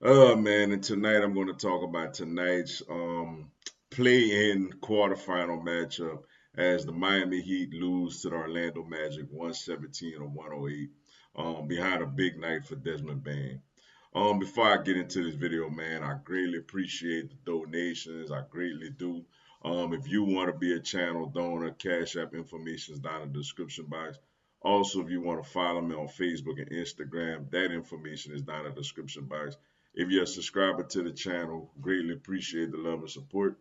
Man, and tonight I'm going to talk about tonight's play-in quarterfinal matchup as the Miami Heat lose to the Orlando Magic 117 to 108 behind a big night for Desmond Bain. Before I get into this video, man, I greatly appreciate the donations. I greatly do. If you want to be a channel donor, Cash App information is down in the description box. Also, if you want to follow me on Facebook and Instagram, that information is down in the description box. If you're a subscriber to the channel, greatly appreciate the love and support.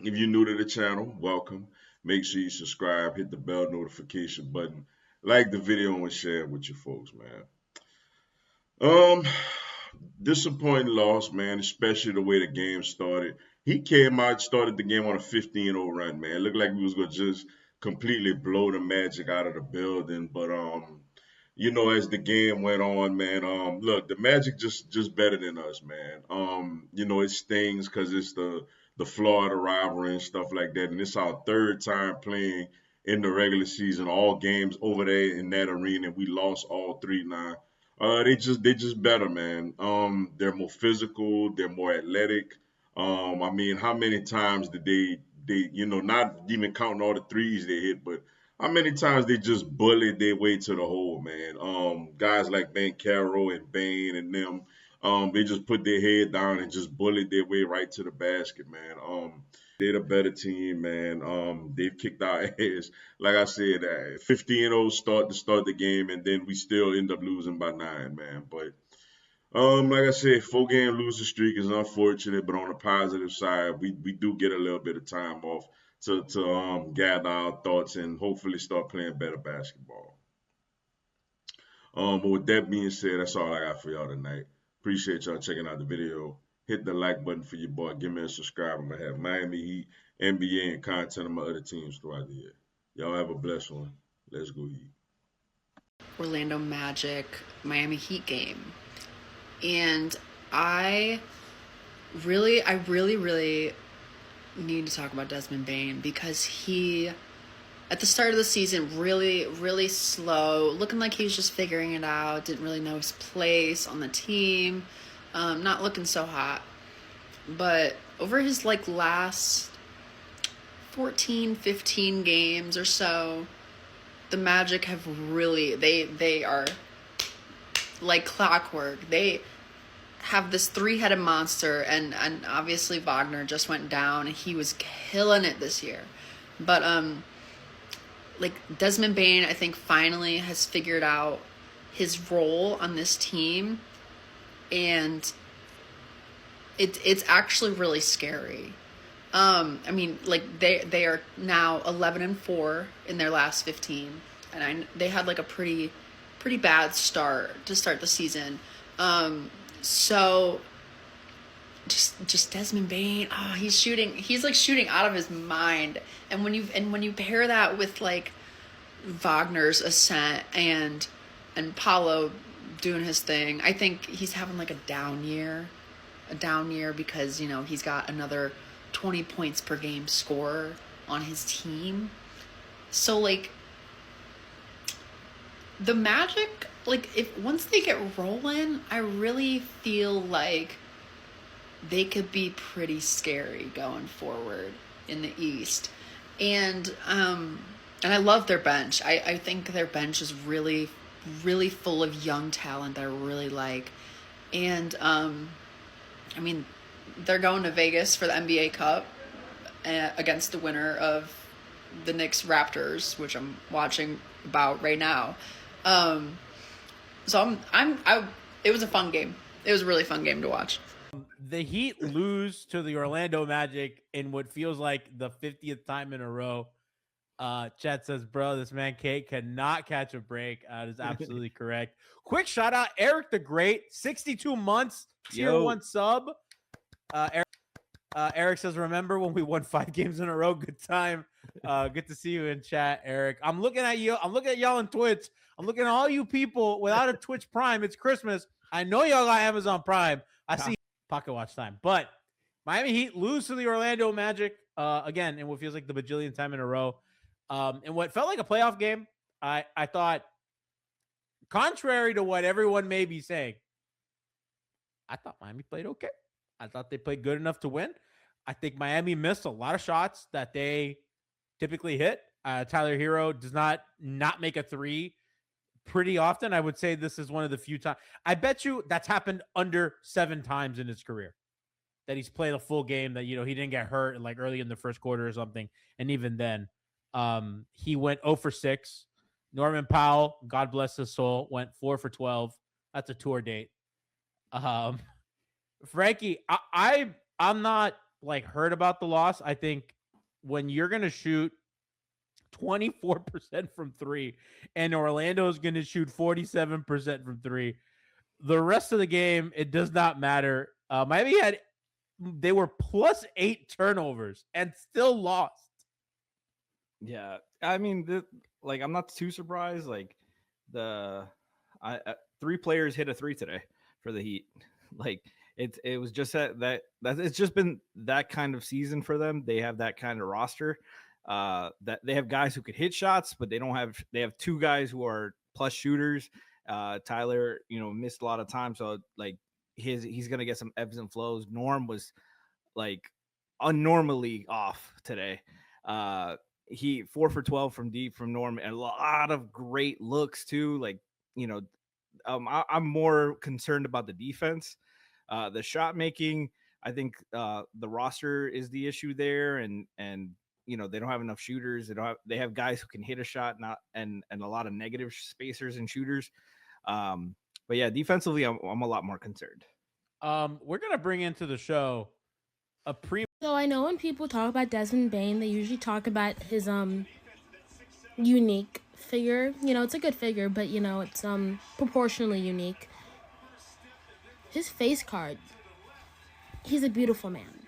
If you're new to the channel, welcome. Make sure you subscribe, hit the bell notification button, like the video, and share it with your folks, man. Um, Disappointing loss, man, especially the way the game started. He came out, started the game on a 15-0 run, man. It looked like we was gonna just completely blow the Magic out of the building. But as the game went on, man, look, the Magic just better than us, man. It stings because it's the Florida rivalry and stuff like that, and it's our third time playing in the regular season, all games over there in that arena. We lost all three now. They just better, man. They're more physical, they're more athletic. I mean, how many times did they not even counting all the threes they hit, but how many times they just bullied their way to the hole, man? Guys like Caro and Bain and them, they just put their head down and just bullied their way right to the basket, man. They're the better team, man. They've kicked our ass. Like I said, 15-0 start the game, and then we still end up losing by 9, man. But like I said, 4-game losing streak is unfortunate, but on the positive side, we do get a little bit of time off to gather our thoughts and hopefully start playing better basketball. But with that being said, that's all I got for y'all tonight. Appreciate y'all checking out the video. Hit the like button for your boy. Give me a subscribe. I'm gonna have Miami Heat, NBA, and content of my other teams throughout the year. Y'all have a blessed one. Let's go Heat. Orlando Magic Miami Heat game. And I really need to talk about Desmond Bain because he, at the start of the season, really slow, looking like he was just figuring it out, didn't really know his place on the team, not looking so hot. But over his last 14, 15 games or so, the Magic have really, they are like clockwork. They have this three-headed monster, and obviously Wagner just went down and he was killing it this year. But Desmond Bain, I think, finally has figured out his role on this team, and it's actually really scary. I mean, they are now 11-4 in their last 15, and they had a pretty bad start to start the season. So just Desmond Bain, he's shooting out of his mind. And when you pair that with Wagner's ascent and Paulo doing his thing, I think he's having a down year because he's got another 20 points per game scorer on his team. So the Magic, if once they get rolling, I really feel like they could be pretty scary going forward in the East. And I love their bench. I think their bench is really full of young talent that I really like. And I mean, they're going to Vegas for the NBA Cup against the winner of the Knicks Raptors, which I'm watching about right now. So it was a fun game. It was a really fun game to watch. The Heat lose to the Orlando Magic in what feels like the 50th time in a row. Chat says, bro, this man Kate cannot catch a break. That is absolutely correct. Quick shout out, Eric the Great, 62 months, tier 1 sub. Eric says, remember when we won 5 games in a row? Good time. Good to see you in chat, Eric. I'm looking at you. I'm looking at y'all on Twitch. I'm looking at all you people without a Twitch Prime. It's Christmas. I know y'all got Amazon Prime. I see pocket watch time. But Miami Heat lose to the Orlando Magic again in what feels like the bajillion time in a row. And what felt like a playoff game, I thought, contrary to what everyone may be saying, I thought Miami played okay. I thought they played good enough to win. I think Miami missed a lot of shots that they typically hit. Tyler Hero does not make a three pretty often. I would say this is one of the few times. I bet you that's happened under 7 times in his career that he's played a full game, that, he didn't get hurt like early in the first quarter or something. And even then, he went 0 for 6. Norman Powell, God bless his soul, went 4 for 12. That's a tour date. Frankie, I'm not like hurt about the loss. I think when you're gonna shoot 24% from 3 and Orlando is gonna shoot 47% from 3, the rest of the game it does not matter. Miami they were plus 8 turnovers and still lost. Yeah, I mean, I'm not too surprised. Like, 3 players hit a 3 today for the Heat. Like, it was just that it's just been that kind of season for them. They have that kind of roster. That they have guys who could hit shots, but they have 2 guys who are plus shooters. Tyler, missed a lot of time, so like he's gonna get some ebbs and flows. Norm was like unnormally off today. He 4 for 12 from deep from Norm, and a lot of great looks too. Like, I'm more concerned about the defense. The shot making, I think the roster is the issue there, and they don't have enough shooters. They have guys who can hit a shot, and a lot of negative spacers and shooters. But yeah, defensively, I'm a lot more concerned. We're gonna bring into the show a So I know when people talk about Desmond Bain, they usually talk about his unique figure. It's a good figure, but it's proportionally unique. His face card. He's a beautiful man.